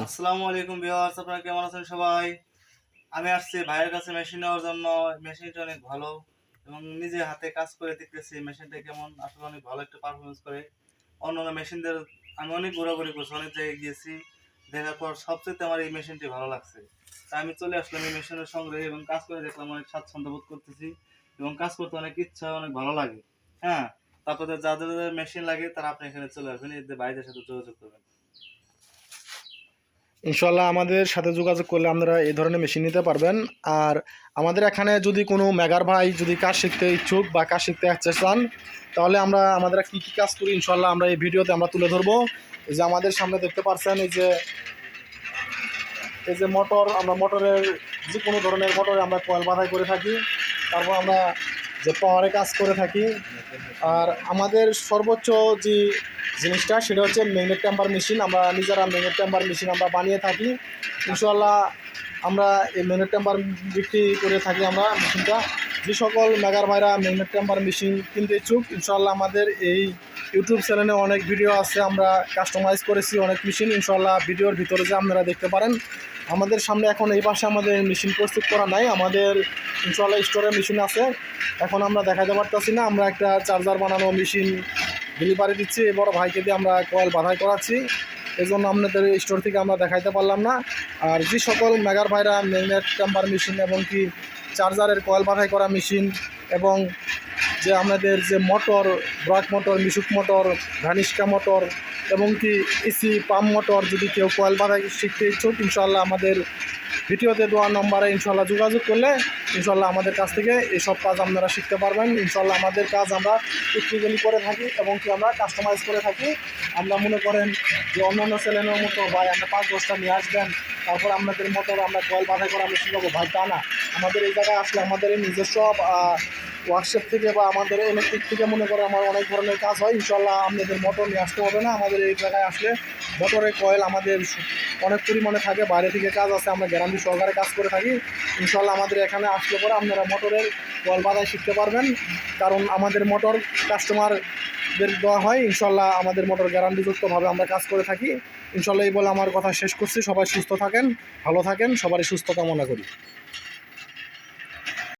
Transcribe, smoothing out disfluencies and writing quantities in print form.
আসসালামু আলাইকুম ভিউয়ার্স, আপনারা কেমন আছেন সবাই? আমি আসছি ভাইয়ের কাছে মেশিন নেওয়ার জন্য। মেশিনটা অনেক ভালো এবং নিজে হাতে কাজ করে দেখতেছি মেশিনটা কেমন। আসলে অনেক ভালো একটা পারফরমেন্স করে। অন্যান্য মেশিনদের আমি অনেক ঘোরাঘুরি করছি, অনেক জায়গায় গিয়েছি, দেখার পর সবচেয়ে আমার এই মেশিনটি ভালো লাগছে। তাই আমি চলে আসলাম এই মেশিনের সঙ্গে এবং কাজ করে দেখলাম অনেক স্বাচ্ছন্দ্য বোধ করতেছি এবং কাজ করতে অনেক ইচ্ছা, অনেক ভালো লাগে। হ্যাঁ, তারপরে যাদের যাদের মেশিন লাগে তারা আপনি এখানে চলে আসবেন, এদের ভাইদের সাথে যোগাযোগ করবেন। ইনশাল্লাহ আমাদের সাথে যোগাযোগ করলে আপনারা এই ধরনের মেশিন নিতে পারবেন। আর আমাদের এখানে যদি কোনো মেগার ভাই যদি কাজ শিখতে ইচ্ছুক বা কাজ শিখতে চান, তাহলে আমাদের কী কী কাজ করি ইনশাল্লাহ আমরা এই ভিডিওতে আমরা তুলে ধরবো। এই যে আমাদের সামনে দেখতে পাচ্ছেন এই যে মোটর, আমরা মোটরের যে কোনো ধরনের মোটরে আমরা কয়েল বাঁধাই করে থাকি। তারপর আমরা যে পাওয়ারে কাজ করে থাকি। আর আমাদের সর্বোচ্চ যে জিনিসটা সেটা হচ্ছে ম্যাগনেট টেম্পার মেশিন। আমরা নিজেরা ম্যাগনেট টেম্পার মেশিন আমরা বানিয়ে থাকি। ইনশাল্লাহ আমরা এই ম্যাগনেট টেম্পার বিক্রি করে থাকি আমরা মেশিনটা। যে সকল মেগার ভাইরা ম্যাগনেট টেম্পার মেশিন কিনতে ইচ্ছুক, ইনশাল্লাহ আমাদের এই ইউটিউব চ্যানেলে অনেক ভিডিও আছে, আমরা কাস্টমাইজ করেছি অনেক মেশিন। ইনশাল্লাহ ভিডিওর ভিতরে যে আপনারা দেখতে পারেন। আমাদের সামনে এখন এই পাশে আমাদের মেশিন প্রস্তুত করা নাই, আমাদের ইনশাল্লাহ স্টোরে মেশিন আছে। এখন আমরা দেখাতে পারতেছি না, আমরা একটা চার্জার বানানো মেশিন ডেলিভারি দিচ্ছি এই বড় ভাইকে দিয়ে, আমরা কয়েল বাঁধাই করাচ্ছি। এই জন্য আপনাদের স্টোর থেকে আমরা দেখাইতে পারলাম না। আর যে সকল মেগার ভাইরা ম্যাগনেট টেম্পার মেশিন এবং কি চার্জারের কয়েল বাঁধাই করা মেশিন এবং যে আমাদের যে মোটর, ব্রাক মোটর, মিশুক মোটর, ঘানিষ্কা মোটর এবং কি এসি পাম্প মোটর যদি কেউ কয়েল বাঁধাই শিখতে ইচ্ছুক, ইনশাল্লাহ আমাদের ভিডিওতে দেওয়া নম্বরে ইনশাল্লাহ যোগাযোগ করলে ইনশাল্লাহ আমাদের কাছ থেকে এইসব কাজ আপনারা শিখতে পারবেন। ইনশাল্লাহ আমাদের কাজ আমরা প্র্যাকটিক্যালি করে থাকি এবং কি আমরা কাস্টমাইজ করে থাকি। আমরা মনে করেন যে অন্যান্য চ্যানেলের মতো ভাই আমরা 5-10টা নিয়ে আসবেন, তারপর আপনাদের মোটর আমরা কয়েল বাঁধাই করা আমরা শিখাবো, ভাই তা না। আমাদের এই জায়গায় আসলে আমাদের এই নিজস্ব ওয়ার্কশপ থেকে বা আমাদের ইলেকট্রিক থেকে মনে করে আমার অনেক ধরনের কাজ হয়। ইনশাল্লাহ আপনাদের মোটর নিয়ে আসতে হবে না, আমাদের এই জায়গায় আসলে মোটরের কয়েল আমাদের অনেক পরিমাণে থাকে, বাইরে থেকে কাজ আছে, আমরা গ্যারান্টি সহকারে কাজ করে থাকি। ইনশাল্লাহ আমাদের এখানে আসলে পরে আপনারা মোটরের কয়েল বাঁধাই শিখতে পারবেন, কারণ আমাদের মোটর কাস্টমারদের দেওয়া হয়। ইনশাল্লাহ আমাদের মোটর গ্যারান্টিযুক্তভাবে আমরা কাজ করে থাকি। ইনশাল্লাহ এই বলে আমার কথা শেষ করছি। সবাই সুস্থ থাকেন, ভালো থাকেন, সবারই সুস্থ কামনা করি।